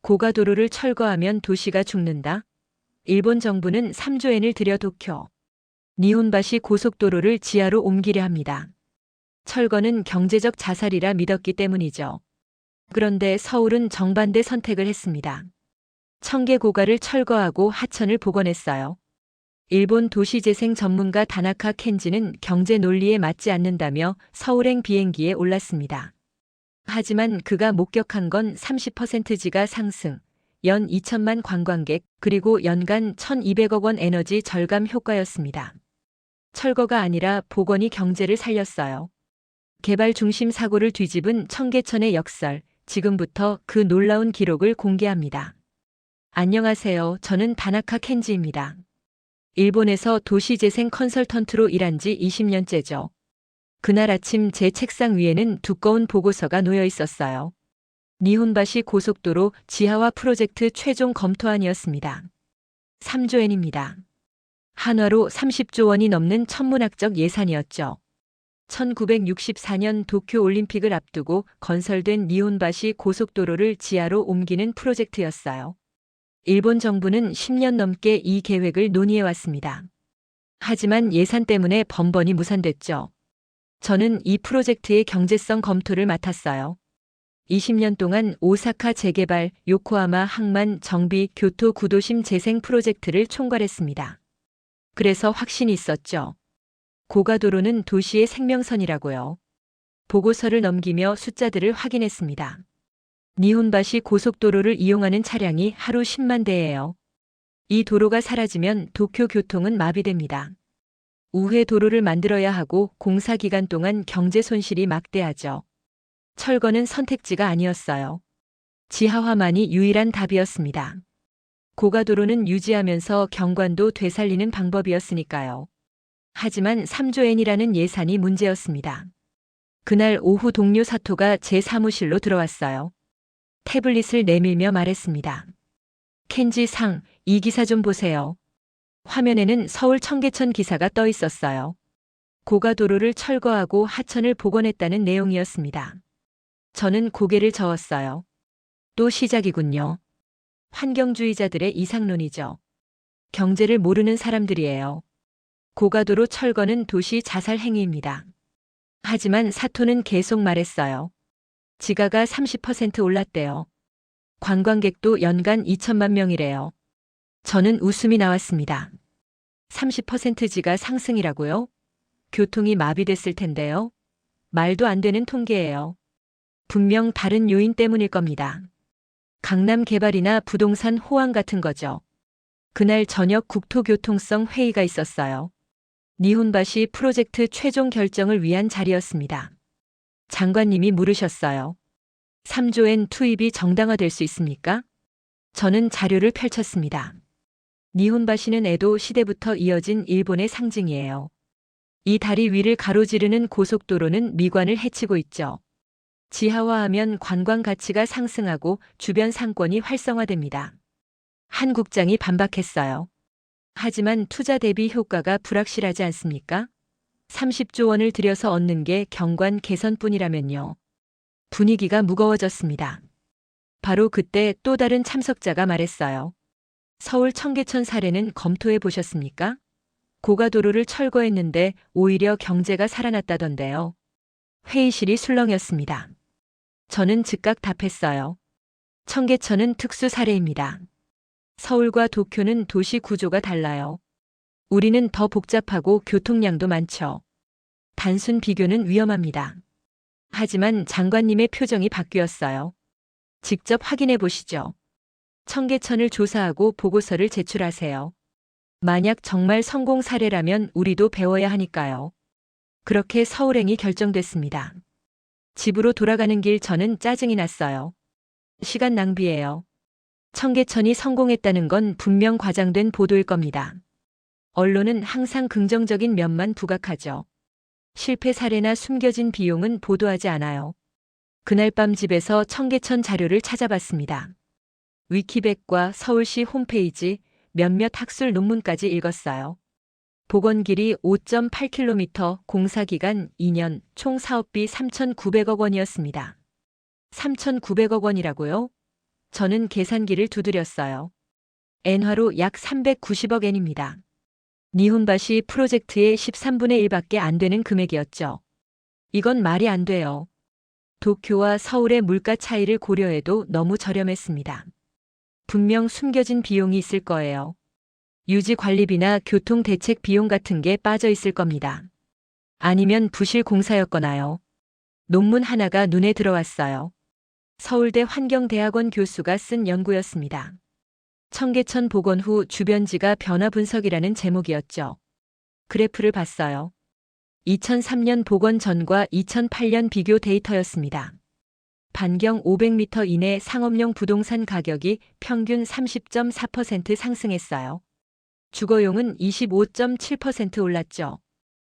고가도로를 철거하면 도시가 죽는다. 일본 정부는 3조 엔을 들여 도쿄, 니혼바시 고속도로를 지하로 옮기려 합니다. 철거는 경제적 자살이라 믿었기 때문이죠. 그런데 서울은 정반대 선택을 했습니다. 청계고가를 철거하고 하천을 복원했어요. 일본 도시재생 전문가 다나카 켄지는 경제 논리에 맞지 않는다며 서울행 비행기에 올랐습니다. 하지만 그가 목격한 건 30% 지가 상승, 연 2천만 관광객, 그리고 연간 1,200억 원 에너지 절감 효과였습니다. 철거가 아니라 복원이 경제를 살렸어요. 개발 중심 사고를 뒤집은 청계천의 역설, 지금부터 그 놀라운 기록을 공개합니다. 안녕하세요. 저는 다나카 켄지입니다. 일본에서 도시재생 컨설턴트로 일한 지 20년째죠. 그날 아침 제 책상 위에는 두꺼운 보고서가 놓여 있었어요. 니혼바시 고속도로 지하화 프로젝트 최종 검토안이었습니다. 3조 엔입니다. 한화로 30조 원이 넘는 천문학적 예산이었죠. 1964년 도쿄올림픽을 앞두고 건설된 니혼바시 고속도로를 지하로 옮기는 프로젝트였어요. 일본 정부는 10년 넘게 이 계획을 논의해왔습니다. 하지만 예산 때문에 번번이 무산됐죠. 저는 이 프로젝트의 경제성 검토를 맡았어요. 20년 동안 오사카 재개발, 요코하마 항만 정비, 교토 구도심 재생 프로젝트를 총괄했습니다. 그래서 확신이 있었죠. 고가도로는 도시의 생명선이라고요. 보고서를 넘기며 숫자들을 확인했습니다. 니혼바시 고속도로를 이용하는 차량이 하루 10만 대예요. 이 도로가 사라지면 도쿄 교통은 마비됩니다. 우회 도로를 만들어야 하고 공사 기간 동안 경제 손실이 막대하죠. 철거는 선택지가 아니었어요. 지하화만이 유일한 답이었습니다. 고가도로는 유지하면서 경관도 되살리는 방법이었으니까요. 하지만 3조 엔이라는 예산이 문제였습니다. 그날 오후 동료 사토가 제 사무실로 들어왔어요. 태블릿을 내밀며 말했습니다. 켄지 상, 이 기사 좀 보세요. 화면에는 서울 청계천 기사가 떠 있었어요. 고가도로를 철거하고 하천을 복원했다는 내용이었습니다. 저는 고개를 저었어요. 또 시작이군요. 환경주의자들의 이상론이죠. 경제를 모르는 사람들이에요. 고가도로 철거는 도시 자살 행위입니다. 하지만 사토는 계속 말했어요. 지가가 30% 올랐대요. 관광객도 연간 2천만 명이래요. 저는 웃음이 나왔습니다. 30% 지가 상승이라고요? 교통이 마비됐을 텐데요. 말도 안 되는 통계예요. 분명 다른 요인 때문일 겁니다. 강남 개발이나 부동산 호황 같은 거죠. 그날 저녁 국토교통성 회의가 있었어요. 니혼바시 프로젝트 최종 결정을 위한 자리였습니다. 장관님이 물으셨어요. 3조 엔 투입이 정당화될 수 있습니까? 저는 자료를 펼쳤습니다. 니혼바시는 에도 시대부터 이어진 일본의 상징이에요. 이 다리 위를 가로지르는 고속도로는 미관을 해치고 있죠. 지하화하면 관광 가치가 상승하고 주변 상권이 활성화됩니다. 한 국장이 반박했어요. 하지만 투자 대비 효과가 불확실하지 않습니까? 30조 원을 들여서 얻는 게 경관 개선뿐이라면요. 분위기가 무거워졌습니다. 바로 그때 또 다른 참석자가 말했어요. 서울 청계천 사례는 검토해 보셨습니까? 고가도로를 철거했는데 오히려 경제가 살아났다던데요. 회의실이 술렁였습니다. 저는 즉각 답했어요. 청계천은 특수 사례입니다. 서울과 도쿄는 도시 구조가 달라요. 우리는 더 복잡하고 교통량도 많죠. 단순 비교는 위험합니다. 하지만 장관님의 표정이 바뀌었어요. 직접 확인해 보시죠. 청계천을 조사하고 보고서를 제출하세요. 만약 정말 성공 사례라면 우리도 배워야 하니까요. 그렇게 서울행이 결정됐습니다. 집으로 돌아가는 길 저는 짜증이 났어요. 시간 낭비예요. 청계천이 성공했다는 건 분명 과장된 보도일 겁니다. 언론은 항상 긍정적인 면만 부각하죠. 실패 사례나 숨겨진 비용은 보도하지 않아요. 그날 밤 집에서 청계천 자료를 찾아봤습니다. 위키백과 서울시 홈페이지, 몇몇 학술 논문까지 읽었어요. 복원 길이 5.8km, 공사 기간 2년, 총 사업비 3,900억 원이었습니다. 3,900억 원이라고요? 저는 계산기를 두드렸어요. 엔화로 약 390억 엔입니다. 니혼바시 프로젝트의 13분의 1밖에 안 되는 금액이었죠. 이건 말이 안 돼요. 도쿄와 서울의 물가 차이를 고려해도 너무 저렴했습니다. 분명 숨겨진 비용이 있을 거예요. 유지 관리비나 교통 대책 비용 같은 게 빠져 있을 겁니다. 아니면 부실 공사였거나요. 논문 하나가 눈에 들어왔어요. 서울대 환경대학원 교수가 쓴 연구였습니다. 청계천 복원 후 주변지가 변화 분석이라는 제목이었죠. 그래프를 봤어요. 2003년 복원 전과 2008년 비교 데이터였습니다. 반경 500m 이내 상업용 부동산 가격이 평균 30.4% 상승했어요. 주거용은 25.7% 올랐죠.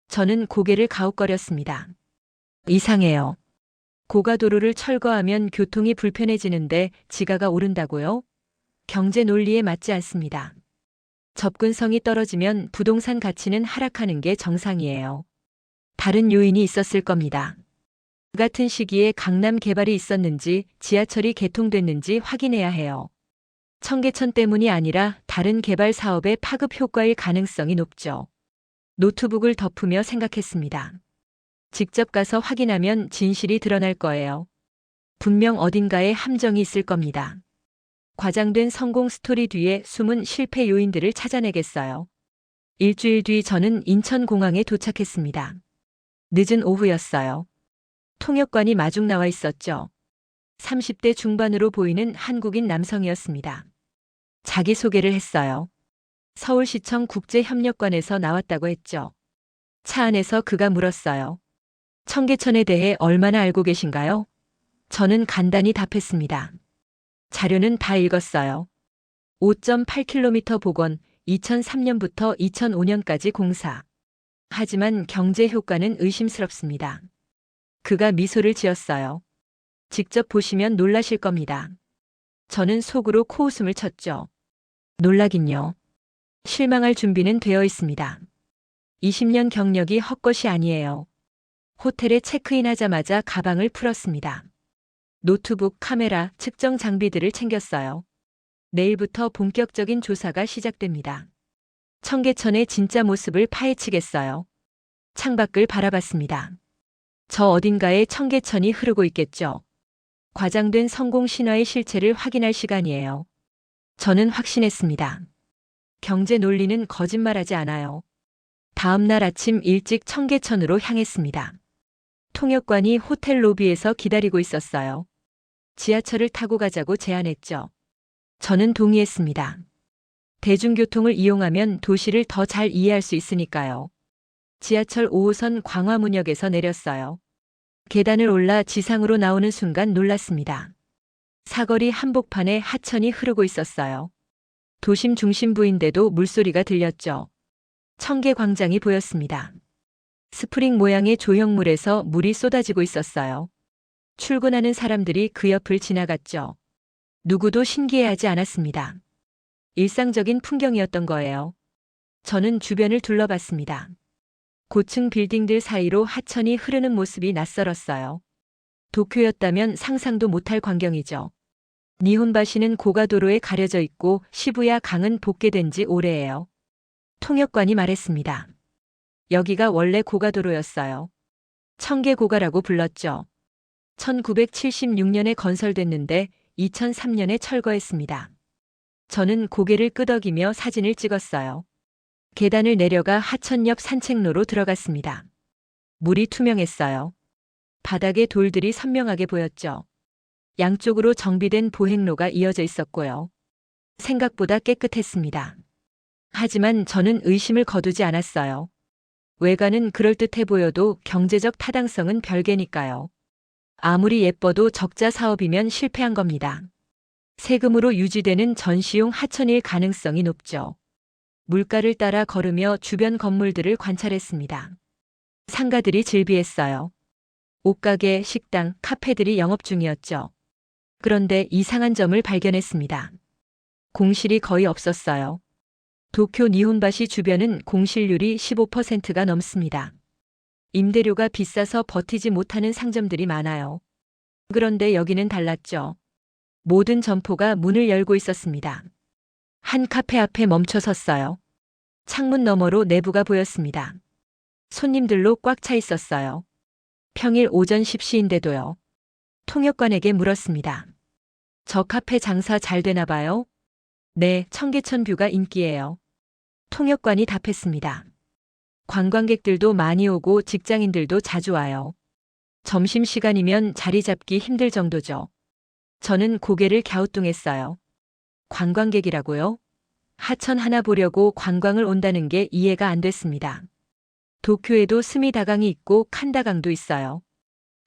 저는 고개를 가웃거렸습니다. 이상해요. 고가도로를 철거하면 교통이 불편해지는데 지가가 오른다고요? 경제 논리에 맞지 않습니다. 접근성이 떨어지면 부동산 가치는 하락하는 게 정상이에요. 다른 요인이 있었을 겁니다. 같은 시기에 강남 개발이 있었는지 지하철이 개통됐는지 확인해야 해요. 청계천 때문이 아니라 다른 개발 사업의 파급 효과일 가능성이 높죠. 노트북을 덮으며 생각했습니다. 직접 가서 확인하면 진실이 드러날 거예요. 분명 어딘가에 함정이 있을 겁니다. 과장된 성공 스토리 뒤에 숨은 실패 요인들을 찾아내겠어요. 일주일 뒤 저는 인천공항에 도착했습니다. 늦은 오후였어요. 통역관이 마중 나와 있었죠. 30대 중반으로 보이는 한국인 남성이었습니다. 자기소개를 했어요. 서울시청 국제협력관에서 나왔다고 했죠. 차 안에서 그가 물었어요. 청계천에 대해 얼마나 알고 계신가요? 저는 간단히 답했습니다. 자료는 다 읽었어요. 5.8km 복원, 2003년부터 2005년까지 공사. 하지만 경제 효과는 의심스럽습니다. 그가 미소를 지었어요. 직접 보시면 놀라실 겁니다. 저는 속으로 코웃음을 쳤죠. 놀라긴요. 실망할 준비는 되어 있습니다. 20년 경력이 헛것이 아니에요. 호텔에 체크인하자마자 가방을 풀었습니다. 노트북, 카메라, 측정 장비들을 챙겼어요. 내일부터 본격적인 조사가 시작됩니다. 청계천의 진짜 모습을 파헤치겠어요. 창밖을 바라봤습니다. 저 어딘가에 청계천이 흐르고 있겠죠. 과장된 성공 신화의 실체를 확인할 시간이에요. 저는 확신했습니다. 경제 논리는 거짓말하지 않아요. 다음 날 아침 일찍 청계천으로 향했습니다. 통역관이 호텔 로비에서 기다리고 있었어요. 지하철을 타고 가자고 제안했죠. 저는 동의했습니다. 대중교통을 이용하면 도시를 더 잘 이해할 수 있으니까요. 지하철 5호선 광화문역에서 내렸어요. 계단을 올라 지상으로 나오는 순간 놀랐습니다. 사거리 한복판에 하천이 흐르고 있었어요. 도심 중심부인데도 물소리가 들렸죠. 청계광장이 보였습니다. 스프링 모양의 조형물에서 물이 쏟아지고 있었어요. 출근하는 사람들이 그 옆을 지나갔죠. 누구도 신기해하지 않았습니다. 일상적인 풍경이었던 거예요. 저는 주변을 둘러봤습니다. 고층 빌딩들 사이로 하천이 흐르는 모습이 낯설었어요. 도쿄였다면 상상도 못할 광경이죠. 니혼바시는 고가도로에 가려져 있고 시부야 강은 복개된 지 오래예요. 통역관이 말했습니다. 여기가 원래 고가도로였어요. 청계고가라고 불렀죠. 1976년에 건설됐는데 2003년에 철거했습니다. 저는 고개를 끄덕이며 사진을 찍었어요. 계단을 내려가 하천 옆 산책로로 들어갔습니다. 물이 투명했어요. 바닥에 돌들이 선명하게 보였죠. 양쪽으로 정비된 보행로가 이어져 있었고요. 생각보다 깨끗했습니다. 하지만 저는 의심을 거두지 않았어요. 외관은 그럴듯해 보여도 경제적 타당성은 별개니까요. 아무리 예뻐도 적자 사업이면 실패한 겁니다. 세금으로 유지되는 전시용 하천일 가능성이 높죠. 물가를 따라 걸으며 주변 건물들을 관찰했습니다. 상가들이 즐비했어요. 옷가게, 식당, 카페들이 영업 중이었죠. 그런데 이상한 점을 발견했습니다. 공실이 거의 없었어요. 도쿄 니혼바시 주변은 공실률이 15%가 넘습니다. 임대료가 비싸서 버티지 못하는 상점들이 많아요. 그런데 여기는 달랐죠. 모든 점포가 문을 열고 있었습니다. 한 카페 앞에 멈춰 섰어요. 창문 너머로 내부가 보였습니다. 손님들로 꽉 차 있었어요. 평일 오전 10시인데도요. 통역관에게 물었습니다. 저 카페 장사 잘 되나 봐요? 네, 청계천 뷰가 인기예요. 통역관이 답했습니다. 관광객들도 많이 오고 직장인들도 자주 와요. 점심시간이면 자리 잡기 힘들 정도죠. 저는 고개를 갸우뚱했어요. 관광객이라고요? 하천 하나 보려고 관광을 온다는 게 이해가 안 됐습니다. 도쿄에도 스미다강이 있고 칸다강도 있어요.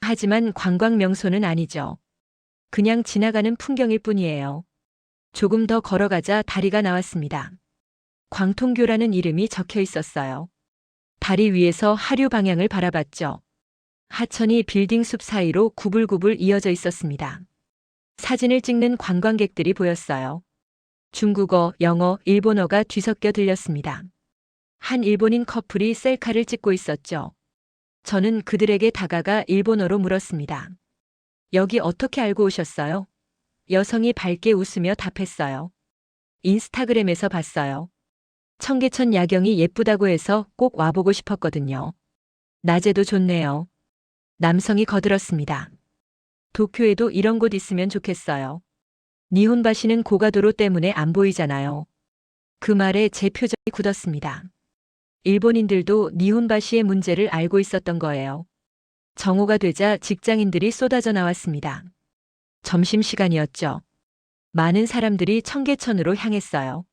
하지만 관광 명소는 아니죠. 그냥 지나가는 풍경일 뿐이에요. 조금 더 걸어가자 다리가 나왔습니다. 광통교라는 이름이 적혀 있었어요. 다리 위에서 하류 방향을 바라봤죠. 하천이 빌딩 숲 사이로 구불구불 이어져 있었습니다. 사진을 찍는 관광객들이 보였어요. 중국어, 영어, 일본어가 뒤섞여 들렸습니다. 한 일본인 커플이 셀카를 찍고 있었죠. 저는 그들에게 다가가 일본어로 물었습니다. 여기 어떻게 알고 오셨어요? 여성이 밝게 웃으며 답했어요. 인스타그램에서 봤어요. 청계천 야경이 예쁘다고 해서 꼭 와보고 싶었거든요. 낮에도 좋네요. 남성이 거들었습니다. 도쿄에도 이런 곳 있으면 좋겠어요. 니혼바시는 고가도로 때문에 안 보이잖아요. 그 말에 제 표정이 굳었습니다. 일본인들도 니혼바시의 문제를 알고 있었던 거예요. 정오가 되자 직장인들이 쏟아져 나왔습니다. 점심시간이었죠. 많은 사람들이 청계천으로 향했어요.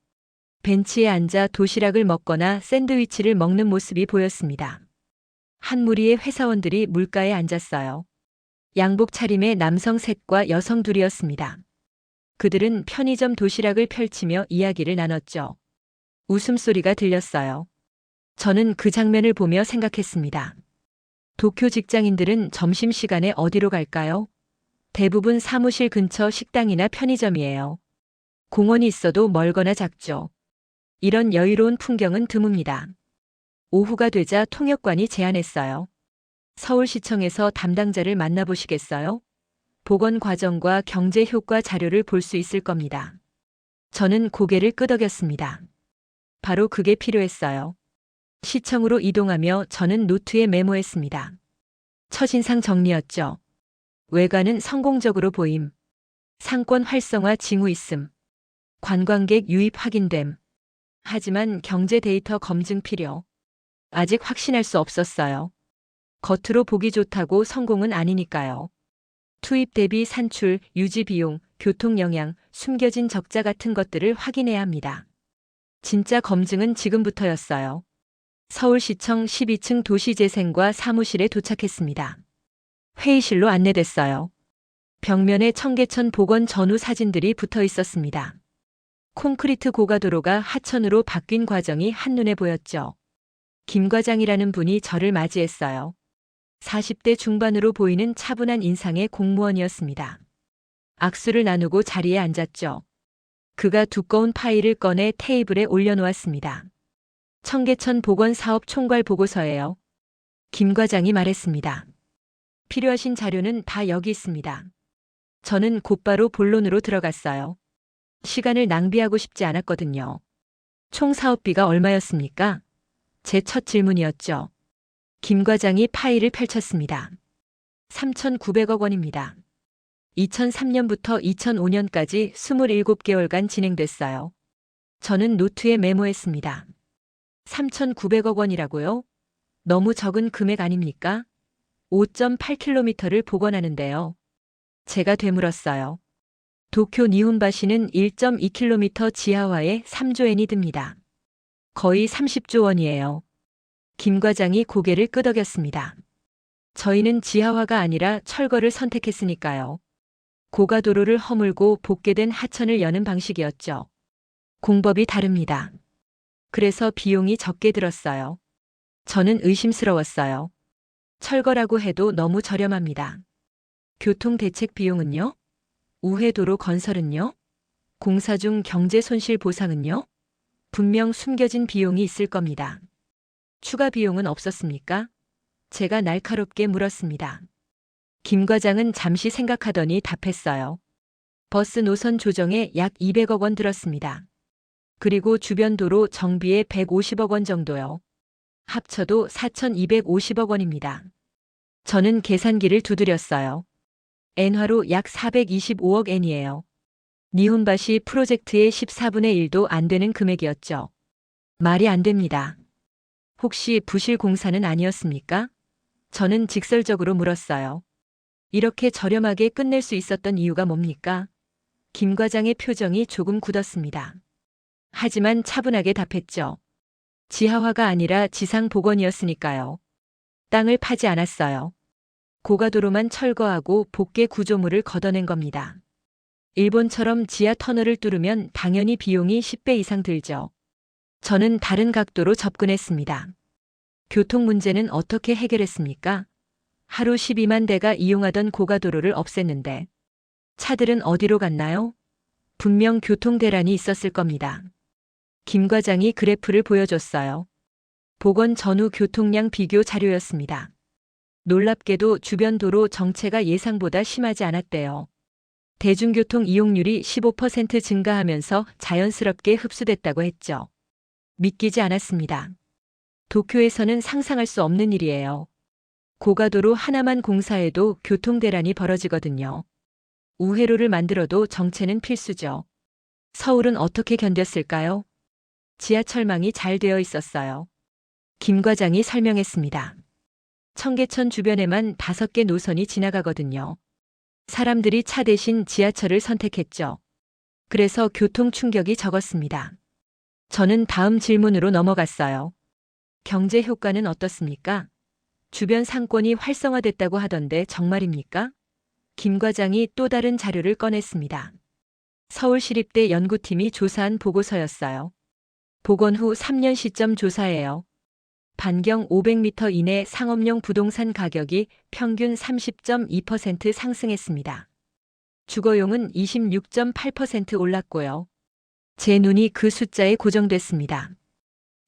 벤치에 앉아 도시락을 먹거나 샌드위치를 먹는 모습이 보였습니다. 한 무리의 회사원들이 물가에 앉았어요. 양복 차림의 남성 셋과 여성 둘이었습니다. 그들은 편의점 도시락을 펼치며 이야기를 나눴죠. 웃음소리가 들렸어요. 저는 그 장면을 보며 생각했습니다. 도쿄 직장인들은 점심시간에 어디로 갈까요? 대부분 사무실 근처 식당이나 편의점이에요. 공원이 있어도 멀거나 작죠. 이런 여유로운 풍경은 드뭅니다. 오후가 되자 통역관이 제안했어요. 서울시청에서 담당자를 만나보시겠어요? 보건 과정과 경제 효과 자료를 볼 수 있을 겁니다. 저는 고개를 끄덕였습니다. 바로 그게 필요했어요. 시청으로 이동하며 저는 노트에 메모했습니다. 첫인상 정리였죠. 외관은 성공적으로 보임. 상권 활성화 징후 있음. 관광객 유입 확인됨. 하지만 경제 데이터 검증 필요. 아직 확신할 수 없었어요. 겉으로 보기 좋다고 성공은 아니니까요. 투입 대비 산출, 유지 비용, 교통 영향, 숨겨진 적자 같은 것들을 확인해야 합니다. 진짜 검증은 지금부터였어요. 서울시청 12층 도시재생과 사무실에 도착했습니다. 회의실로 안내됐어요. 벽면에 청계천 복원 전후 사진들이 붙어 있었습니다. 콘크리트 고가도로가 하천으로 바뀐 과정이 한눈에 보였죠. 김 과장이라는 분이 저를 맞이했어요. 40대 중반으로 보이는 차분한 인상의 공무원이었습니다. 악수를 나누고 자리에 앉았죠. 그가 두꺼운 파일을 꺼내 테이블에 올려놓았습니다. 청계천 복원 사업 총괄 보고서예요. 김 과장이 말했습니다. 필요하신 자료는 다 여기 있습니다. 저는 곧바로 본론으로 들어갔어요. 시간을 낭비하고 싶지 않았거든요. 총 사업비가 얼마였습니까? 제 첫 질문이었죠. 김 과장이 파일을 펼쳤습니다. 3,900억 원입니다. 2003년부터 2005년까지 27개월간 진행됐어요. 저는 노트에 메모했습니다. 3,900억 원이라고요? 너무 적은 금액 아닙니까? 5.8km를 복원하는데요. 제가 되물었어요. 도쿄 니혼바시는 1.2km 지하화에 3조엔이 듭니다. 거의 30조 원이에요. 김 과장이 고개를 끄덕였습니다. 저희는 지하화가 아니라 철거를 선택했으니까요. 고가도로를 허물고 복개된 하천을 여는 방식이었죠. 공법이 다릅니다. 그래서 비용이 적게 들었어요. 저는 의심스러웠어요. 철거라고 해도 너무 저렴합니다. 교통대책 비용은요? 우회도로 건설은요? 공사 중 경제 손실 보상은요? 분명 숨겨진 비용이 있을 겁니다. 추가 비용은 없었습니까? 제가 날카롭게 물었습니다. 김 과장은 잠시 생각하더니 답했어요. 버스 노선 조정에 약 200억 원 들었습니다. 그리고 주변 도로 정비에 150억 원 정도요. 합쳐도 4,250억 원입니다. 저는 계산기를 두드렸어요. 엔화로 약 425억 엔이에요. 니혼바시 프로젝트의 14분의 1도 안 되는 금액이었죠. 말이 안 됩니다. 혹시 부실 공사는 아니었습니까? 저는 직설적으로 물었어요. 이렇게 저렴하게 끝낼 수 있었던 이유가 뭡니까? 김 과장의 표정이 조금 굳었습니다. 하지만 차분하게 답했죠. 지하화가 아니라 지상 복원이었으니까요. 땅을 파지 않았어요. 고가도로만 철거하고 복개 구조물을 걷어낸 겁니다. 일본처럼 지하 터널을 뚫으면 당연히 비용이 10배 이상 들죠. 저는 다른 각도로 접근했습니다. 교통 문제는 어떻게 해결했습니까? 하루 12만 대가 이용하던 고가도로를 없앴는데 차들은 어디로 갔나요? 분명 교통 대란이 있었을 겁니다. 김 과장이 그래프를 보여줬어요. 복원 전후 교통량 비교 자료였습니다. 놀랍게도 주변 도로 정체가 예상보다 심하지 않았대요. 대중교통 이용률이 15% 증가하면서 자연스럽게 흡수됐다고 했죠. 믿기지 않았습니다. 도쿄에서는 상상할 수 없는 일이에요. 고가도로 하나만 공사해도 교통대란이 벌어지거든요. 우회로를 만들어도 정체는 필수죠. 서울은 어떻게 견뎠을까요? 지하철망이 잘 되어 있었어요. 김 과장이 설명했습니다. 청계천 주변에만 5개 노선이 지나가거든요. 사람들이 차 대신 지하철을 선택했죠. 그래서 교통 충격이 적었습니다. 저는 다음 질문으로 넘어갔어요. 경제 효과는 어떻습니까? 주변 상권이 활성화됐다고 하던데 정말입니까? 김 과장이 또 다른 자료를 꺼냈습니다. 서울시립대 연구팀이 조사한 보고서였어요. 복원 후 3년 시점 조사예요. 반경 500m 이내 상업용 부동산 가격이 평균 30.2% 상승했습니다. 주거용은 26.8% 올랐고요. 제 눈이 그 숫자에 고정됐습니다.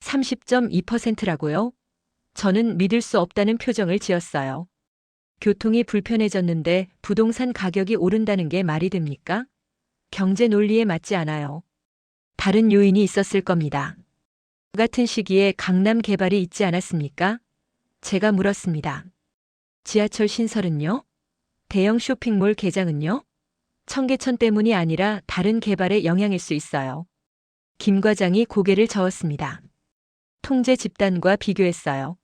30.2%라고요? 저는 믿을 수 없다는 표정을 지었어요. 교통이 불편해졌는데 부동산 가격이 오른다는 게 말이 됩니까? 경제 논리에 맞지 않아요. 다른 요인이 있었을 겁니다. 같은 시기에 강남 개발이 있지 않았습니까? 제가 물었습니다. 지하철 신설은요? 대형 쇼핑몰 개장은요? 청계천 때문이 아니라 다른 개발의 영향일 수 있어요. 김 과장이 고개를 저었습니다. 통제 집단과 비교했어요.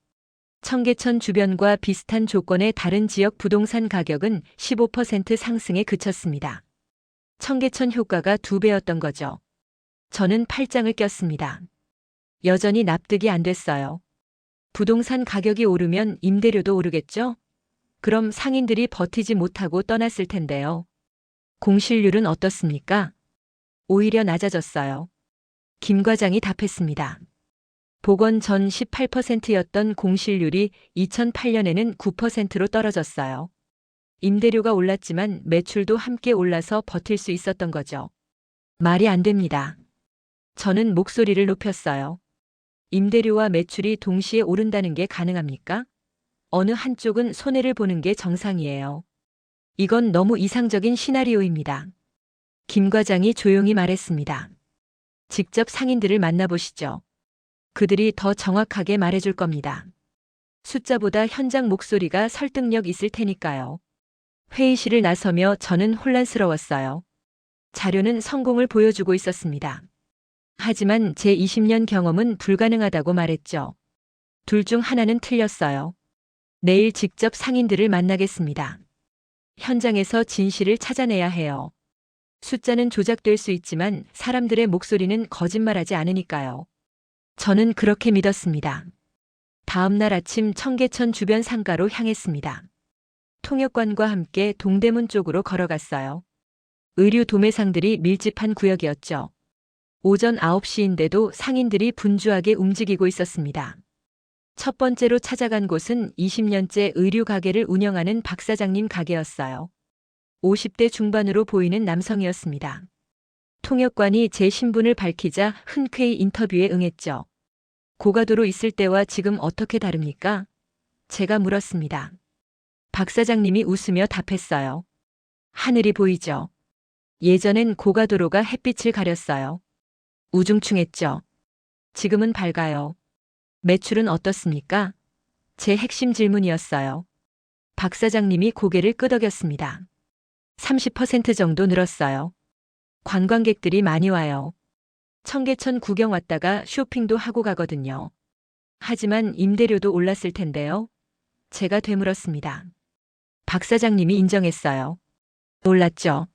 청계천 주변과 비슷한 조건의 다른 지역 부동산 가격은 15% 상승에 그쳤습니다. 청계천 효과가 2배였던 거죠. 저는 팔짱을 꼈습니다. 여전히 납득이 안 됐어요. 부동산 가격이 오르면 임대료도 오르겠죠? 그럼 상인들이 버티지 못하고 떠났을 텐데요. 공실률은 어떻습니까? 오히려 낮아졌어요. 김 과장이 답했습니다. 복원 전 18%였던 공실률이 2008년에는 9%로 떨어졌어요. 임대료가 올랐지만 매출도 함께 올라서 버틸 수 있었던 거죠. 말이 안 됩니다. 저는 목소리를 높였어요. 임대료와 매출이 동시에 오른다는 게 가능합니까? 어느 한쪽은 손해를 보는 게 정상이에요. 이건 너무 이상적인 시나리오입니다. 김 과장이 조용히 말했습니다. 직접 상인들을 만나보시죠. 그들이 더 정확하게 말해줄 겁니다. 숫자보다 현장 목소리가 설득력 있을 테니까요. 회의실을 나서며 저는 혼란스러웠어요. 자료는 성공을 보여주고 있었습니다. 하지만 제 20년 경험은 불가능하다고 말했죠. 둘 중 하나는 틀렸어요. 내일 직접 상인들을 만나겠습니다. 현장에서 진실을 찾아내야 해요. 숫자는 조작될 수 있지만 사람들의 목소리는 거짓말하지 않으니까요. 저는 그렇게 믿었습니다. 다음 날 아침 청계천 주변 상가로 향했습니다. 통역관과 함께 동대문 쪽으로 걸어갔어요. 의류 도매상들이 밀집한 구역이었죠. 오전 9시인데도 상인들이 분주하게 움직이고 있었습니다. 첫 번째로 찾아간 곳은 20년째 의류 가게를 운영하는 박 사장님 가게였어요. 50대 중반으로 보이는 남성이었습니다. 통역관이 제 신분을 밝히자 흔쾌히 인터뷰에 응했죠. 고가도로 있을 때와 지금 어떻게 다릅니까? 제가 물었습니다. 박 사장님이 웃으며 답했어요. 하늘이 보이죠. 예전엔 고가도로가 햇빛을 가렸어요. 우중충했죠. 지금은 밝아요. 매출은 어떻습니까? 제 핵심 질문이었어요. 박 사장님이 고개를 끄덕였습니다. 30% 정도 늘었어요. 관광객들이 많이 와요. 청계천 구경 왔다가 쇼핑도 하고 가거든요. 하지만 임대료도 올랐을 텐데요. 제가 되물었습니다. 박 사장님이 인정했어요. 올랐죠.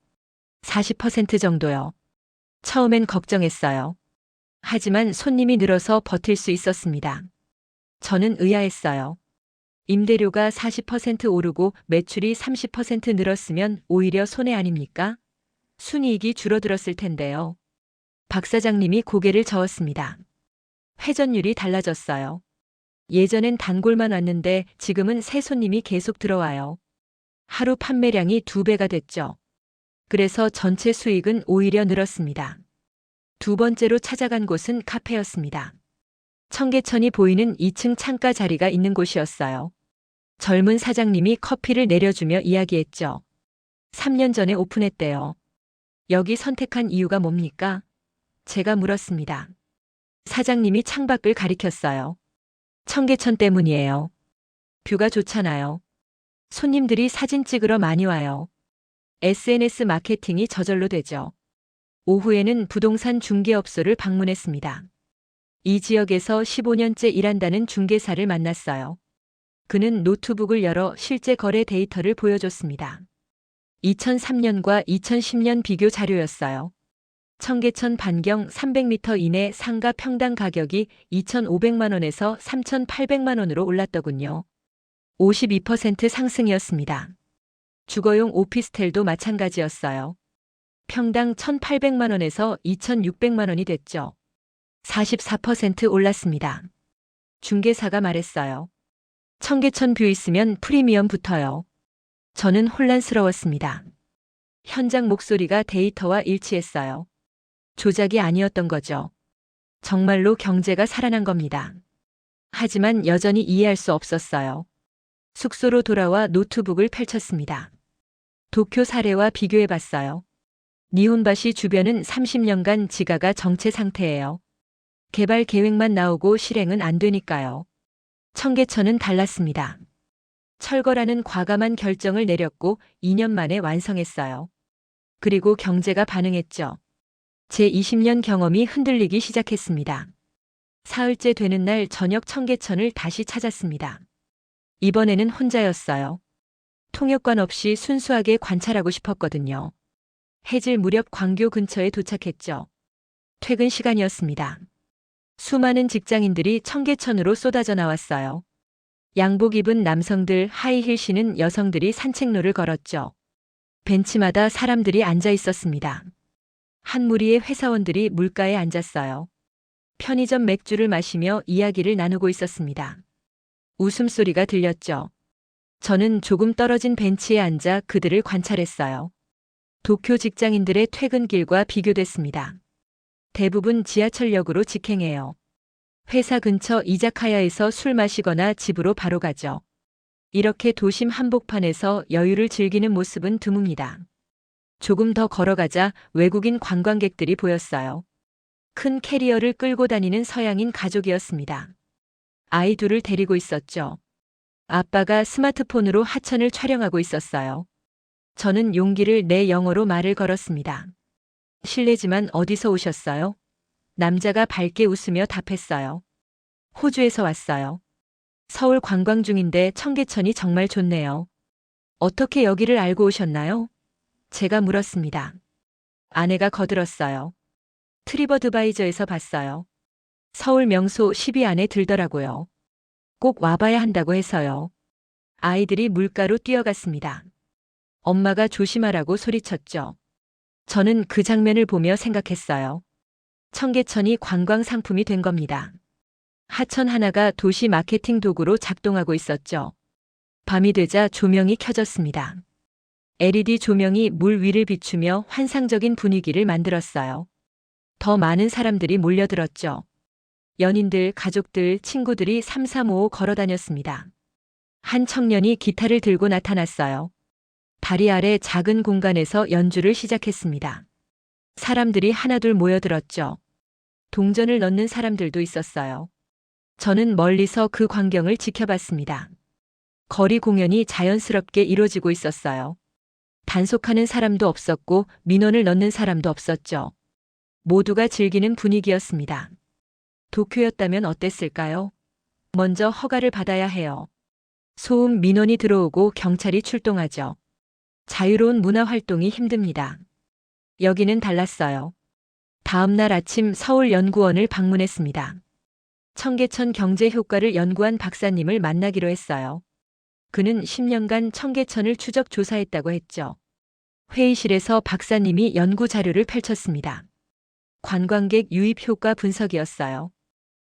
40% 정도요. 처음엔 걱정했어요. 하지만 손님이 늘어서 버틸 수 있었습니다. 저는 의아했어요. 임대료가 40% 오르고 매출이 30% 늘었으면 오히려 손해 아닙니까? 순이익이 줄어들었을 텐데요. 박 사장님이 고개를 저었습니다. 회전율이 달라졌어요. 예전엔 단골만 왔는데 지금은 새 손님이 계속 들어와요. 하루 판매량이 2배가 됐죠. 그래서 전체 수익은 오히려 늘었습니다. 두 번째로 찾아간 곳은 카페였습니다. 청계천이 보이는 2층 창가 자리가 있는 곳이었어요. 젊은 사장님이 커피를 내려주며 이야기했죠. 3년 전에 오픈했대요. 여기 선택한 이유가 뭡니까? 제가 물었습니다. 사장님이 창밖을 가리켰어요. 청계천 때문이에요. 뷰가 좋잖아요. 손님들이 사진 찍으러 많이 와요. SNS 마케팅이 저절로 되죠. 오후에는 부동산 중개업소를 방문했습니다. 이 지역에서 15년째 일한다는 중개사를 만났어요. 그는 노트북을 열어 실제 거래 데이터를 보여줬습니다. 2003년과 2010년 비교 자료였어요. 청계천 반경 300m 이내 상가 평당 가격이 2,500만 원에서 3,800만 원으로 올랐더군요. 52% 상승이었습니다. 주거용 오피스텔도 마찬가지였어요. 평당 1,800만 원에서 2,600만 원이 됐죠. 44% 올랐습니다. 중개사가 말했어요. 청계천 뷰 있으면 프리미엄 붙어요. 저는 혼란스러웠습니다. 현장 목소리가 데이터와 일치했어요. 조작이 아니었던 거죠. 정말로 경제가 살아난 겁니다. 하지만 여전히 이해할 수 없었어요. 숙소로 돌아와 노트북을 펼쳤습니다. 도쿄 사례와 비교해 봤어요. 니혼바시 주변은 30년간 지가가 정체 상태예요. 개발 계획만 나오고 실행은 안 되니까요. 청계천은 달랐습니다. 철거라는 과감한 결정을 내렸고 2년 만에 완성했어요. 그리고 경제가 반응했죠. 제 20년 경험이 흔들리기 시작했습니다. 사흘째 되는 날 저녁 청계천을 다시 찾았습니다. 이번에는 혼자였어요. 통역관 없이 순수하게 관찰하고 싶었거든요. 해질 무렵 광교 근처에 도착했죠. 퇴근 시간이었습니다. 수많은 직장인들이 청계천으로 쏟아져 나왔어요. 양복 입은 남성들, 하이힐 신은 여성들이 산책로를 걸었죠. 벤치마다 사람들이 앉아 있었습니다. 한 무리의 회사원들이 물가에 앉았어요. 편의점 맥주를 마시며 이야기를 나누고 있었습니다. 웃음소리가 들렸죠. 저는 조금 떨어진 벤치에 앉아 그들을 관찰했어요. 도쿄 직장인들의 퇴근길과 비교됐습니다. 대부분 지하철역으로 직행해요. 회사 근처 이자카야에서 술 마시거나 집으로 바로 가죠. 이렇게 도심 한복판에서 여유를 즐기는 모습은 드뭅니다. 조금 더 걸어가자 외국인 관광객들이 보였어요. 큰 캐리어를 끌고 다니는 서양인 가족이었습니다. 아이 둘을 데리고 있었죠. 아빠가 스마트폰으로 하천을 촬영하고 있었어요. 저는 용기를 내 영어로 말을 걸었습니다. 실례지만 어디서 오셨어요? 남자가 밝게 웃으며 답했어요. 호주에서 왔어요. 서울 관광 중인데 청계천이 정말 좋네요. 어떻게 여기를 알고 오셨나요? 제가 물었습니다. 아내가 거들었어요. 트립어드바이저에서 봤어요. 서울 명소 10위 안에 들더라고요. 꼭 와봐야 한다고 해서요. 아이들이 물가로 뛰어갔습니다. 엄마가 조심하라고 소리쳤죠. 저는 그 장면을 보며 생각했어요. 청계천이 관광 상품이 된 겁니다. 하천 하나가 도시 마케팅 도구로 작동하고 있었죠. 밤이 되자 조명이 켜졌습니다. LED 조명이 물 위를 비추며 환상적인 분위기를 만들었어요. 더 많은 사람들이 몰려들었죠. 연인들, 가족들, 친구들이 삼삼오오 걸어 다녔습니다. 한 청년이 기타를 들고 나타났어요. 다리 아래 작은 공간에서 연주를 시작했습니다. 사람들이 하나둘 모여들었죠. 동전을 넣는 사람들도 있었어요. 저는 멀리서 그 광경을 지켜봤습니다. 거리 공연이 자연스럽게 이루어지고 있었어요. 단속하는 사람도 없었고 민원을 넣는 사람도 없었죠. 모두가 즐기는 분위기였습니다. 도쿄였다면 어땠을까요? 먼저 허가를 받아야 해요. 소음 민원이 들어오고 경찰이 출동하죠. 자유로운 문화 활동이 힘듭니다. 여기는 달랐어요. 다음 날 아침 서울연구원을 방문했습니다. 청계천 경제 효과를 연구한 박사님을 만나기로 했어요. 그는 10년간 청계천을 추적 조사했다고 했죠. 회의실에서 박사님이 연구 자료를 펼쳤습니다. 관광객 유입 효과 분석이었어요.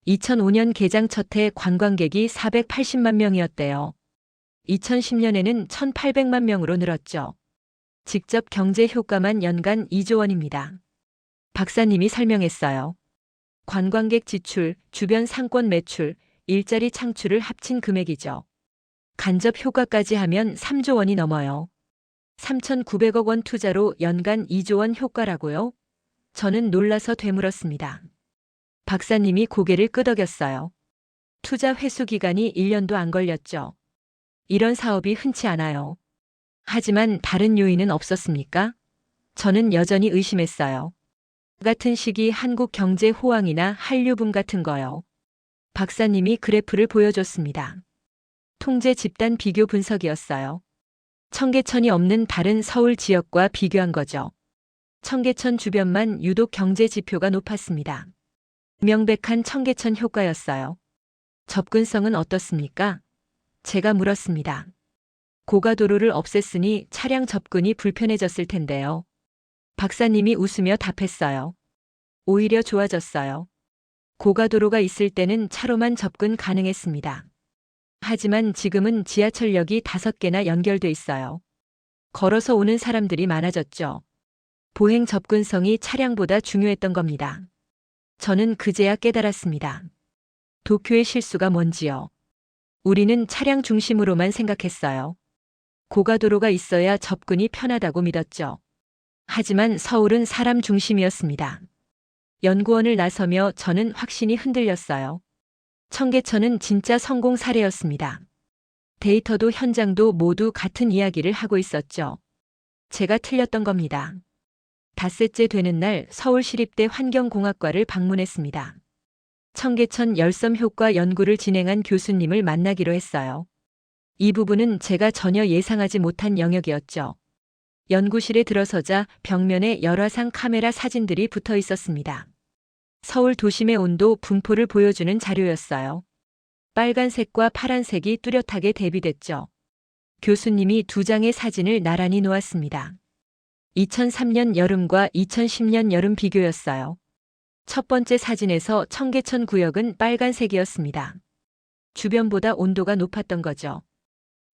2005년 개장 첫 해 관광객이 480만 명이었대요. 2010년에는 1,800만 명으로 늘었죠. 직접 경제 효과만 연간 2조 원입니다. 박사님이 설명했어요. 관광객 지출, 주변 상권 매출, 일자리 창출을 합친 금액이죠. 간접 효과까지 하면 3조 원이 넘어요. 3,900억 원 투자로 연간 2조 원 효과라고요? 저는 놀라서 되물었습니다. 박사님이 고개를 끄덕였어요. 투자 회수 기간이 1년도 안 걸렸죠. 이런 사업이 흔치 않아요. 하지만 다른 요인은 없었습니까? 저는 여전히 의심했어요. 같은 시기 한국 경제 호황이나 한류붐 같은 거요. 박사님이 그래프를 보여줬습니다. 통제 집단 비교 분석이었어요. 청계천이 없는 다른 서울 지역과 비교한 거죠. 청계천 주변만 유독 경제 지표가 높았습니다. 명백한 청계천 효과였어요. 접근성은 어떻습니까? 제가 물었습니다. 고가도로를 없앴으니 차량 접근이 불편해졌을 텐데요. 박사님이 웃으며 답했어요. 오히려 좋아졌어요. 고가도로가 있을 때는 차로만 접근 가능했습니다. 하지만 지금은 지하철역이 5개나 연결돼 있어요. 걸어서 오는 사람들이 많아졌죠. 보행 접근성이 차량보다 중요했던 겁니다. 저는 그제야 깨달았습니다. 도쿄의 실수가 뭔지요. 우리는 차량 중심으로만 생각했어요. 고가도로가 있어야 접근이 편하다고 믿었죠. 하지만 서울은 사람 중심이었습니다. 연구원을 나서며 저는 확신이 흔들렸어요. 청계천은 진짜 성공 사례였습니다. 데이터도 현장도 모두 같은 이야기를 하고 있었죠. 제가 틀렸던 겁니다. 닷새째 되는 날 서울시립대 환경공학과를 방문했습니다. 청계천 열섬 효과 연구를 진행한 교수님을 만나기로 했어요. 이 부분은 제가 전혀 예상하지 못한 영역이었죠. 연구실에 들어서자 벽면에 열화상 카메라 사진들이 붙어 있었습니다. 서울 도심의 온도 분포를 보여주는 자료였어요. 빨간색과 파란색이 뚜렷하게 대비됐죠. 교수님이 2장의 사진을 나란히 놓았습니다. 2003년 여름과 2010년 여름 비교였어요. 첫 번째 사진에서 청계천 구역은 빨간색이었습니다. 주변보다 온도가 높았던 거죠.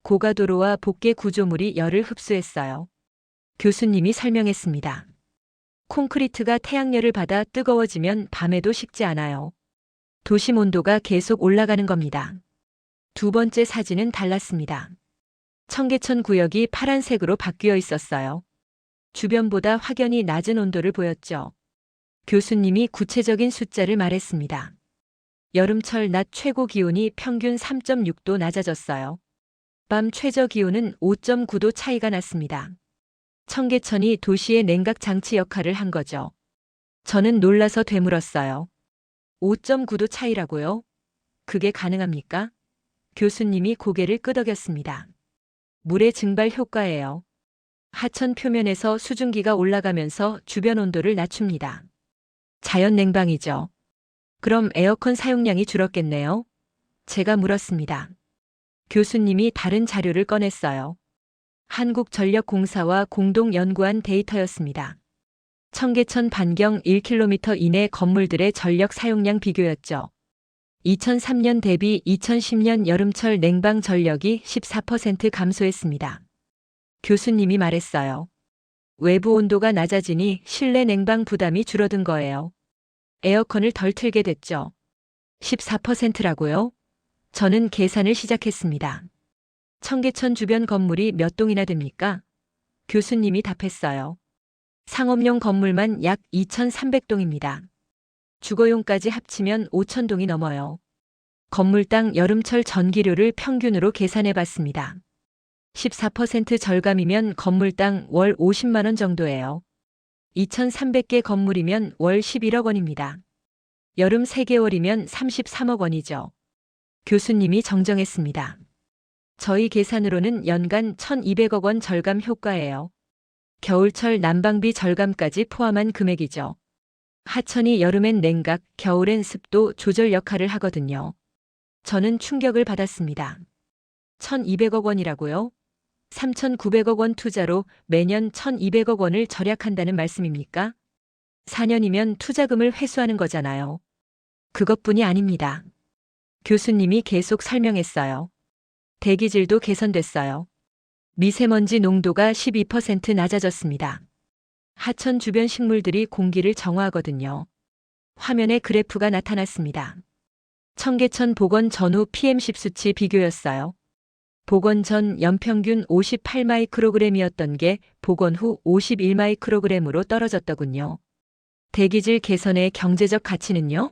고가도로와 복개 구조물이 열을 흡수했어요. 교수님이 설명했습니다. 콘크리트가 태양열을 받아 뜨거워지면 밤에도 식지 않아요. 도심 온도가 계속 올라가는 겁니다. 두 번째 사진은 달랐습니다. 청계천 구역이 파란색으로 바뀌어 있었어요. 주변보다 확연히 낮은 온도를 보였죠. 교수님이 구체적인 숫자를 말했습니다. 여름철 낮 최고 기온이 평균 3.6도 낮아졌어요. 밤 최저 기온은 5.9도 차이가 났습니다. 청계천이 도시의 냉각 장치 역할을 한 거죠. 저는 놀라서 되물었어요. 5.9도 차이라고요? 그게 가능합니까? 교수님이 고개를 끄덕였습니다. 물의 증발 효과예요. 하천 표면에서 수증기가 올라가면서 주변 온도를 낮춥니다. 자연 냉방이죠. 그럼 에어컨 사용량이 줄었겠네요? 제가 물었습니다. 교수님이 다른 자료를 꺼냈어요. 한국전력공사와 공동 연구한 데이터였습니다. 청계천 반경 1km 이내 건물들의 전력 사용량 비교였죠. 2003년 대비 2010년 여름철 냉방 전력이 14% 감소했습니다. 교수님이 말했어요. 외부 온도가 낮아지니 실내 냉방 부담이 줄어든 거예요. 에어컨을 덜 틀게 됐죠. 14%라고요? 저는 계산을 시작했습니다. 청계천 주변 건물이 몇 동이나 됩니까? 교수님이 답했어요. 상업용 건물만 약 2,300동입니다. 주거용까지 합치면 5,000동이 넘어요. 건물당 여름철 전기료를 평균으로 계산해 봤습니다. 14% 절감이면 건물당 월 50만 원 정도예요. 2,300개 건물이면 월 11억 원입니다. 여름 3개월이면 33억 원이죠. 교수님이 정정했습니다. 저희 계산으로는 연간 1,200억 원 절감 효과예요. 겨울철 난방비 절감까지 포함한 금액이죠. 하천이 여름엔 냉각, 겨울엔 습도 조절 역할을 하거든요. 저는 충격을 받았습니다. 1,200억 원이라고요? 3,900억 원 투자로 매년 1,200억 원을 절약한다는 말씀입니까? 4년이면 투자금을 회수하는 거잖아요. 그것뿐이 아닙니다. 교수님이 계속 설명했어요. 대기질도 개선됐어요. 미세먼지 농도가 12% 낮아졌습니다. 하천 주변 식물들이 공기를 정화하거든요. 화면에 그래프가 나타났습니다. 청계천 복원 전후 PM10 수치 비교였어요. 복원 전 연평균 58마이크로그램이었던 게 복원 후 51마이크로그램으로 떨어졌더군요. 대기질 개선의 경제적 가치는요?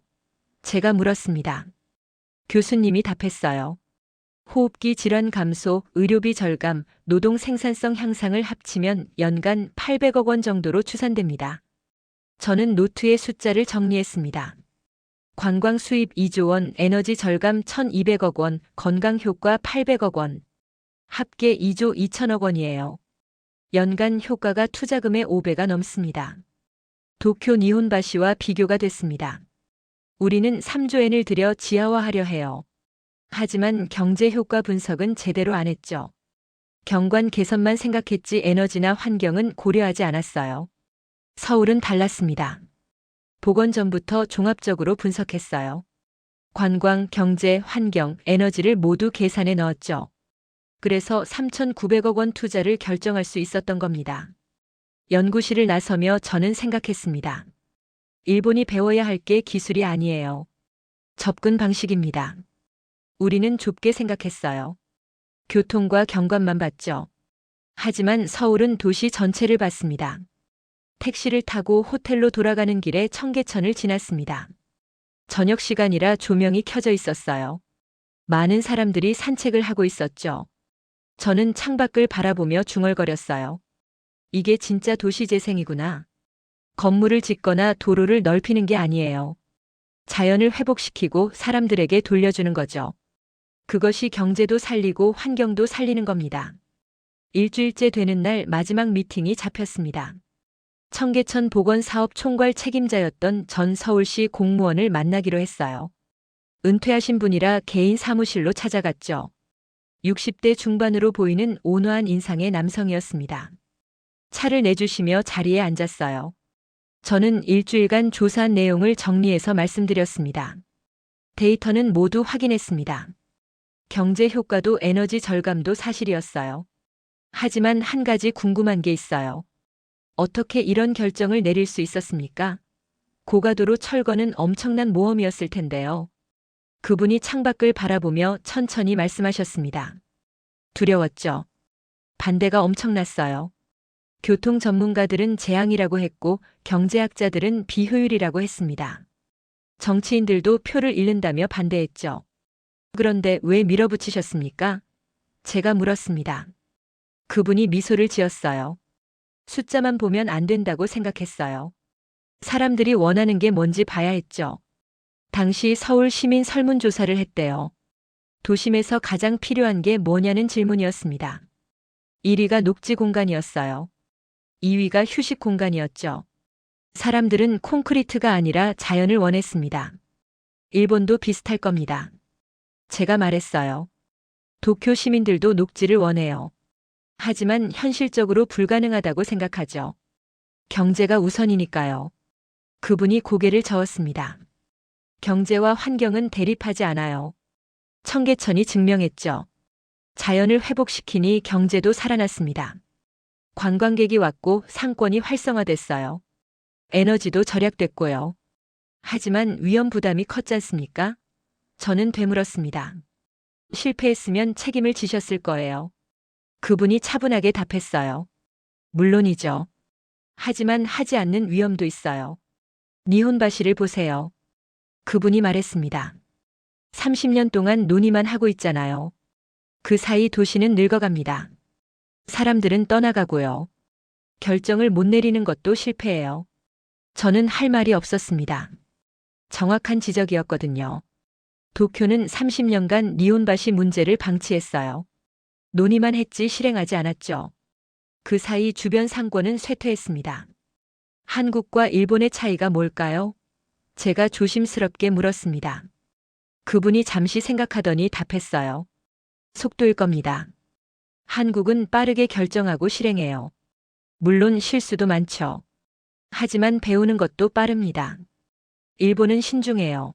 제가 물었습니다. 교수님이 답했어요. 호흡기 질환 감소, 의료비 절감, 노동 생산성 향상을 합치면 연간 800억 원 정도로 추산됩니다. 저는 노트에 숫자를 정리했습니다. 관광 수입 2조 원, 에너지 절감 1,200억 원, 건강 효과 800억 원. 합계 2조 2천억 원이에요. 연간 효과가 투자금의 5배가 넘습니다. 도쿄 니혼바시와 비교가 됐습니다. 우리는 3조엔을 들여 지하화하려 해요. 하지만 경제 효과 분석은 제대로 안 했죠. 경관 개선만 생각했지 에너지나 환경은 고려하지 않았어요. 서울은 달랐습니다. 복원 전부터 종합적으로 분석했어요. 관광, 경제, 환경, 에너지를 모두 계산에 넣었죠. 그래서 3,900억 원 투자를 결정할 수 있었던 겁니다. 연구실을 나서며 저는 생각했습니다. 일본이 배워야 할 게 기술이 아니에요. 접근 방식입니다. 우리는 좁게 생각했어요. 교통과 경관만 봤죠. 하지만 서울은 도시 전체를 봤습니다. 택시를 타고 호텔로 돌아가는 길에 청계천을 지났습니다. 저녁 시간이라 조명이 켜져 있었어요. 많은 사람들이 산책을 하고 있었죠. 저는 창밖을 바라보며 중얼거렸어요. 이게 진짜 도시 재생이구나. 건물을 짓거나 도로를 넓히는 게 아니에요. 자연을 회복시키고 사람들에게 돌려주는 거죠. 그것이 경제도 살리고 환경도 살리는 겁니다. 일주일째 되는 날 마지막 미팅이 잡혔습니다. 청계천 복원사업 총괄 책임자였던 전 서울시 공무원을 만나기로 했어요. 은퇴하신 분이라 개인 사무실로 찾아갔죠. 60대 중반으로 보이는 온화한 인상의 남성이었습니다. 차를 내주시며 자리에 앉았어요. 저는 일주일간 조사한 내용을 정리해서 말씀드렸습니다. 데이터는 모두 확인했습니다. 경제 효과도 에너지 절감도 사실이었어요. 하지만 한 가지 궁금한 게 있어요. 어떻게 이런 결정을 내릴 수 있었습니까? 고가도로 철거는 엄청난 모험이었을 텐데요. 그분이 창밖을 바라보며 천천히 말씀하셨습니다. 두려웠죠. 반대가 엄청났어요. 교통 전문가들은 재앙이라고 했고 경제학자들은 비효율이라고 했습니다. 정치인들도 표를 잃는다며 반대했죠. 그런데 왜 밀어붙이셨습니까? 제가 물었습니다. 그분이 미소를 지었어요. 숫자만 보면 안 된다고 생각했어요. 사람들이 원하는 게 뭔지 봐야 했죠. 당시 서울 시민 설문조사를 했대요. 도심에서 가장 필요한 게 뭐냐는 질문이었습니다. 1위가 녹지 공간이었어요. 2위가 휴식 공간이었죠. 사람들은 콘크리트가 아니라 자연을 원했습니다. 일본도 비슷할 겁니다. 제가 말했어요. 도쿄 시민들도 녹지를 원해요. 하지만 현실적으로 불가능하다고 생각하죠. 경제가 우선이니까요. 그분이 고개를 저었습니다. 경제와 환경은 대립하지 않아요. 청계천이 증명했죠. 자연을 회복시키니 경제도 살아났습니다. 관광객이 왔고 상권이 활성화됐어요. 에너지도 절약됐고요. 하지만 위험 부담이 컸지 않습니까? 저는 되물었습니다. 실패했으면 책임을 지셨을 거예요. 그분이 차분하게 답했어요. 물론이죠. 하지만 하지 않는 위험도 있어요. 니혼바시를 보세요. 그분이 말했습니다. 30년 동안 논의만 하고 있잖아요. 그 사이 도시는 늙어갑니다. 사람들은 떠나가고요. 결정을 못 내리는 것도 실패예요. 저는 할 말이 없었습니다. 정확한 지적이었거든요. 도쿄는 30년간 니혼바시 문제를 방치했어요. 논의만 했지 실행하지 않았죠. 그 사이 주변 상권은 쇠퇴했습니다. 한국과 일본의 차이가 뭘까요? 제가 조심스럽게 물었습니다. 그분이 잠시 생각하더니 답했어요. 속도일 겁니다. 한국은 빠르게 결정하고 실행해요. 물론 실수도 많죠. 하지만 배우는 것도 빠릅니다. 일본은 신중해요.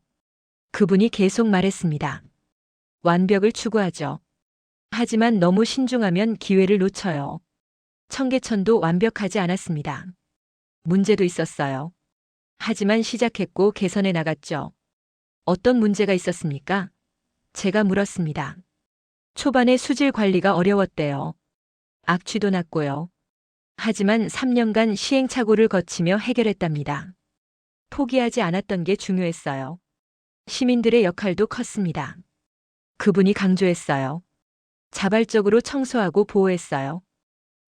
그분이 계속 말했습니다. 완벽을 추구하죠. 하지만 너무 신중하면 기회를 놓쳐요. 청계천도 완벽하지 않았습니다. 문제도 있었어요. 하지만 시작했고 개선해 나갔죠. 어떤 문제가 있었습니까? 제가 물었습니다. 초반에 수질 관리가 어려웠대요. 악취도 났고요. 하지만 3년간 시행착오를 거치며 해결했답니다. 포기하지 않았던 게 중요했어요. 시민들의 역할도 컸습니다. 그분이 강조했어요. 자발적으로 청소하고 보호했어요.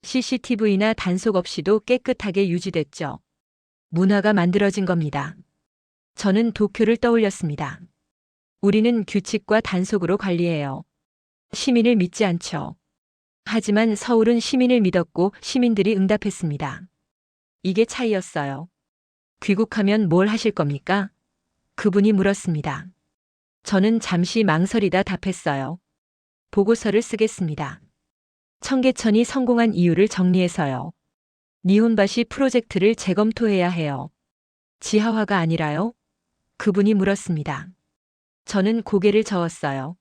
CCTV나 단속 없이도 깨끗하게 유지됐죠. 문화가 만들어진 겁니다. 저는 도쿄를 떠올렸습니다. 우리는 규칙과 단속으로 관리해요. 시민을 믿지 않죠. 하지만 서울은 시민을 믿었고 시민들이 응답했습니다. 이게 차이였어요. 귀국하면 뭘 하실 겁니까? 그분이 물었습니다. 저는 잠시 망설이다 답했어요. 보고서를 쓰겠습니다. 청계천이 성공한 이유를 정리해서요. 니혼바시 프로젝트를 재검토해야 해요. 지하화가 아니라요? 그분이 물었습니다. 저는 고개를 저었어요.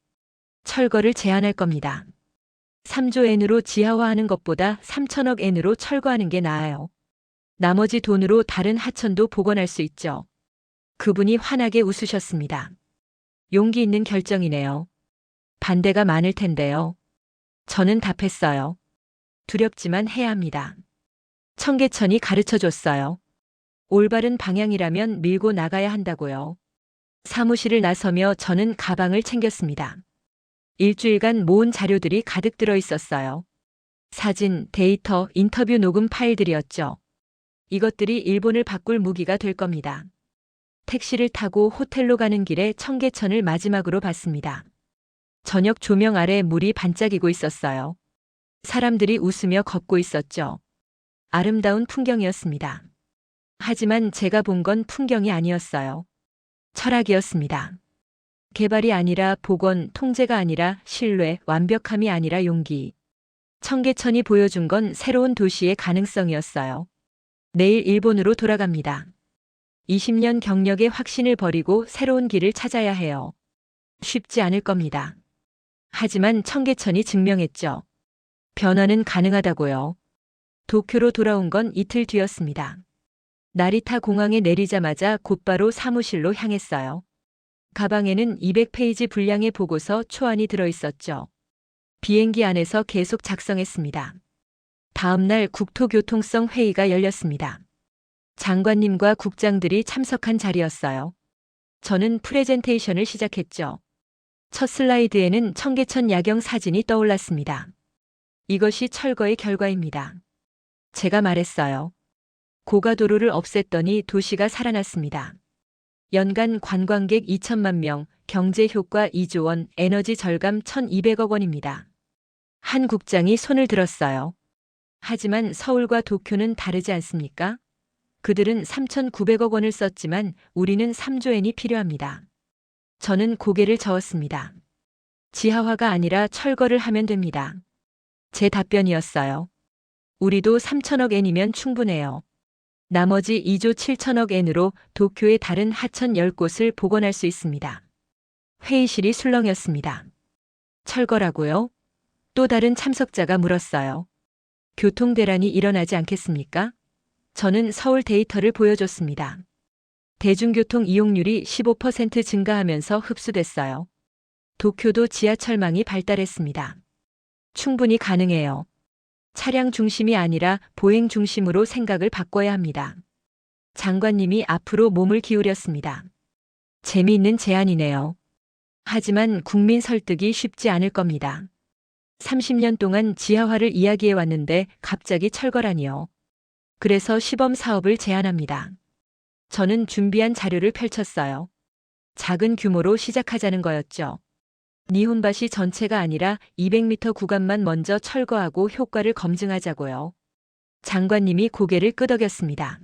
철거를 제한할 겁니다. 3조 엔으로 지하화하는 것보다 3천억 엔으로 철거하는 게 나아요. 나머지 돈으로 다른 하천도 복원할 수 있죠. 그분이 환하게 웃으셨습니다. 용기 있는 결정이네요. 반대가 많을 텐데요. 저는 답했어요. 두렵지만 해야 합니다. 청계천이 가르쳐 줬어요. 올바른 방향이라면 밀고 나가야 한다고요. 사무실을 나서며 저는 가방을 챙겼습니다. 일주일간 모은 자료들이 가득 들어 있었어요. 사진, 데이터, 인터뷰 녹음 파일들이었죠. 이것들이 일본을 바꿀 무기가 될 겁니다. 택시를 타고 호텔로 가는 길에 청계천을 마지막으로 봤습니다. 저녁 조명 아래 물이 반짝이고 있었어요. 사람들이 웃으며 걷고 있었죠. 아름다운 풍경이었습니다. 하지만 제가 본 건 풍경이 아니었어요. 철학이었습니다. 개발이 아니라 복원, 통제가 아니라 신뢰, 완벽함이 아니라 용기. 청계천이 보여준 건 새로운 도시의 가능성이었어요. 내일 일본으로 돌아갑니다. 20년 경력의 확신을 버리고 새로운 길을 찾아야 해요. 쉽지 않을 겁니다. 하지만 청계천이 증명했죠. 변화는 가능하다고요. 도쿄로 돌아온 건 이틀 뒤였습니다. 나리타 공항에 내리자마자 곧바로 사무실로 향했어요. 가방에는 200페이지 분량의 보고서 초안이 들어있었죠. 비행기 안에서 계속 작성했습니다. 다음 날 국토교통성 회의가 열렸습니다. 장관님과 국장들이 참석한 자리였어요. 저는 프레젠테이션을 시작했죠. 첫 슬라이드에는 청계천 야경 사진이 떠올랐습니다. 이것이 철거의 결과입니다. 제가 말했어요. 고가도로를 없앴더니 도시가 살아났습니다. 연간 관광객 2천만 명, 경제 효과 2조 원, 에너지 절감 1,200억 원입니다. 한 국장이 손을 들었어요. 하지만 서울과 도쿄는 다르지 않습니까? 그들은 3,900억 원을 썼지만 우리는 3조 엔이 필요합니다. 저는 고개를 저었습니다. 지하화가 아니라 철거를 하면 됩니다. 제 답변이었어요. 우리도 3천억 엔이면 충분해요. 나머지 2조 7천억 엔으로 도쿄의 다른 하천 10곳을 복원할 수 있습니다. 회의실이 술렁였습니다. 철거라고요? 또 다른 참석자가 물었어요. 교통대란이 일어나지 않겠습니까? 저는 서울 데이터를 보여줬습니다. 대중교통 이용률이 15% 증가하면서 흡수됐어요. 도쿄도 지하철망이 발달했습니다. 충분히 가능해요. 차량 중심이 아니라 보행 중심으로 생각을 바꿔야 합니다. 장관님이 앞으로 몸을 기울였습니다. 재미있는 제안이네요. 하지만 국민 설득이 쉽지 않을 겁니다. 30년 동안 지하화를 이야기해 왔는데 갑자기 철거라니요. 그래서 시범 사업을 제안합니다. 저는 준비한 자료를 펼쳤어요. 작은 규모로 시작하자는 거였죠. 니혼바시 전체가 아니라 200m 구간만 먼저 철거하고 효과를 검증하자고요. 장관님이 고개를 끄덕였습니다.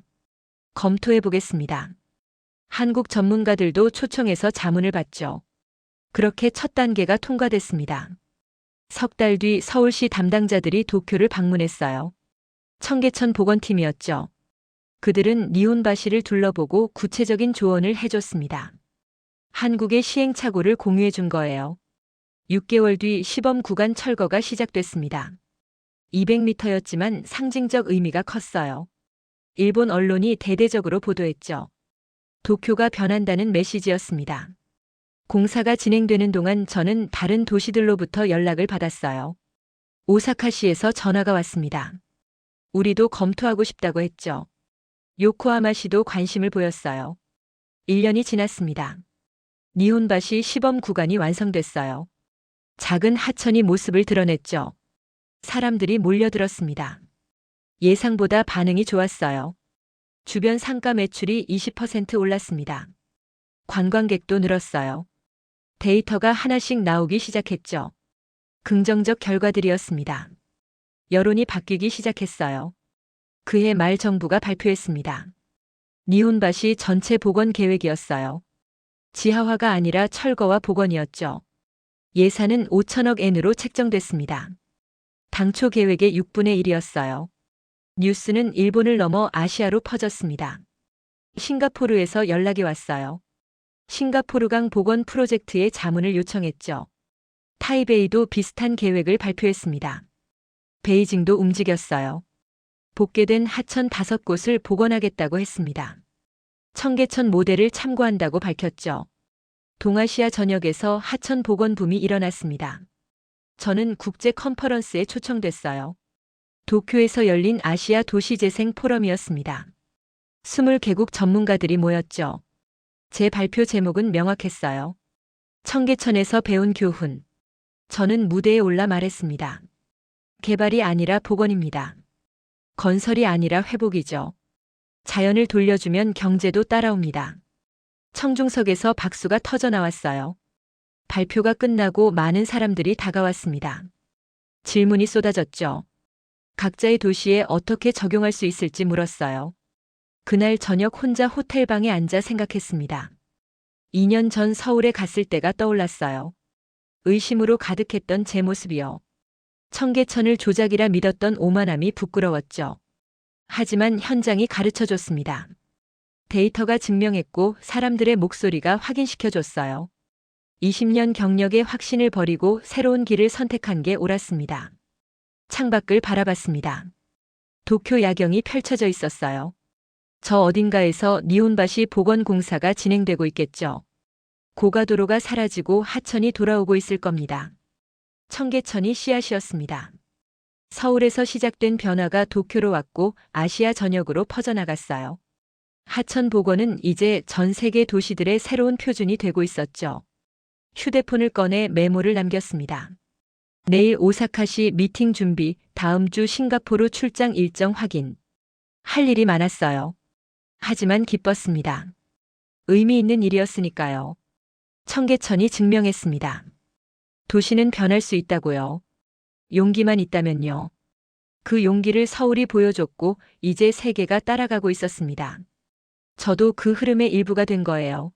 검토해 보겠습니다. 한국 전문가들도 초청해서 자문을 받죠. 그렇게 첫 단계가 통과됐습니다. 석 달 뒤 서울시 담당자들이 도쿄를 방문했어요. 청계천 보건팀이었죠. 그들은 니혼바시를 둘러보고 구체적인 조언을 해줬습니다. 한국의 시행착오를 공유해 준 거예요. 6개월 뒤 시범 구간 철거가 시작됐습니다. 200m였지만 상징적 의미가 컸어요. 일본 언론이 대대적으로 보도했죠. 도쿄가 변한다는 메시지였습니다. 공사가 진행되는 동안 저는 다른 도시들로부터 연락을 받았어요. 오사카시에서 전화가 왔습니다. 우리도 검토하고 싶다고 했죠. 요코하마시도 관심을 보였어요. 1년이 지났습니다. 니혼바시 시범 구간이 완성됐어요. 작은 하천이 모습을 드러냈죠. 사람들이 몰려들었습니다. 예상보다 반응이 좋았어요. 주변 상가 매출이 20% 올랐습니다. 관광객도 늘었어요. 데이터가 하나씩 나오기 시작했죠. 긍정적 결과들이었습니다. 여론이 바뀌기 시작했어요. 그해 말 정부가 발표했습니다. 니혼바시 전체 복원 계획이었어요. 지하화가 아니라 철거와 복원이었죠. 예산은 5천억 엔으로 책정됐습니다. 당초 계획의 6분의 1이었어요. 뉴스는 일본을 넘어 아시아로 퍼졌습니다. 싱가포르에서 연락이 왔어요. 싱가포르강 복원 프로젝트의 자문을 요청했죠. 타이베이도 비슷한 계획을 발표했습니다. 베이징도 움직였어요. 복개된 하천 5곳을 복원하겠다고 했습니다. 청계천 모델을 참고한다고 밝혔죠. 동아시아 전역에서 하천 복원 붐이 일어났습니다. 저는 국제 컨퍼런스에 초청됐어요. 도쿄에서 열린 아시아 도시재생 포럼이었습니다. 20개국 전문가들이 모였죠. 제 발표 제목은 명확했어요. 청계천에서 배운 교훈. 저는 무대에 올라 말했습니다. 개발이 아니라 복원입니다. 건설이 아니라 회복이죠. 자연을 돌려주면 경제도 따라옵니다. 청중석에서 박수가 터져 나왔어요. 발표가 끝나고 많은 사람들이 다가왔습니다. 질문이 쏟아졌죠. 각자의 도시에 어떻게 적용할 수 있을지 물었어요. 그날 저녁 혼자 호텔방에 앉아 생각했습니다. 2년 전 서울에 갔을 때가 떠올랐어요. 의심으로 가득했던 제 모습이요. 청계천을 조작이라 믿었던 오만함이 부끄러웠죠. 하지만 현장이 가르쳐줬습니다. 데이터가 증명했고 사람들의 목소리가 확인시켜줬어요. 20년 경력의 확신을 버리고 새로운 길을 선택한 게 옳았습니다. 창밖을 바라봤습니다. 도쿄 야경이 펼쳐져 있었어요. 저 어딘가에서 니혼바시 복원 공사가 진행되고 있겠죠. 고가도로가 사라지고 하천이 돌아오고 있을 겁니다. 청계천이 씨앗이었습니다. 서울에서 시작된 변화가 도쿄로 왔고 아시아 전역으로 퍼져나갔어요. 하천 복원은 이제 전 세계 도시들의 새로운 표준이 되고 있었죠. 휴대폰을 꺼내 메모를 남겼습니다. 내일 오사카시 미팅 준비, 다음 주 싱가포르 출장 일정 확인. 할 일이 많았어요. 하지만 기뻤습니다. 의미 있는 일이었으니까요. 청계천이 증명했습니다. 도시는 변할 수 있다고요. 용기만 있다면요. 그 용기를 서울이 보여줬고 이제 세계가 따라가고 있었습니다. 저도 그 흐름의 일부가 된 거예요.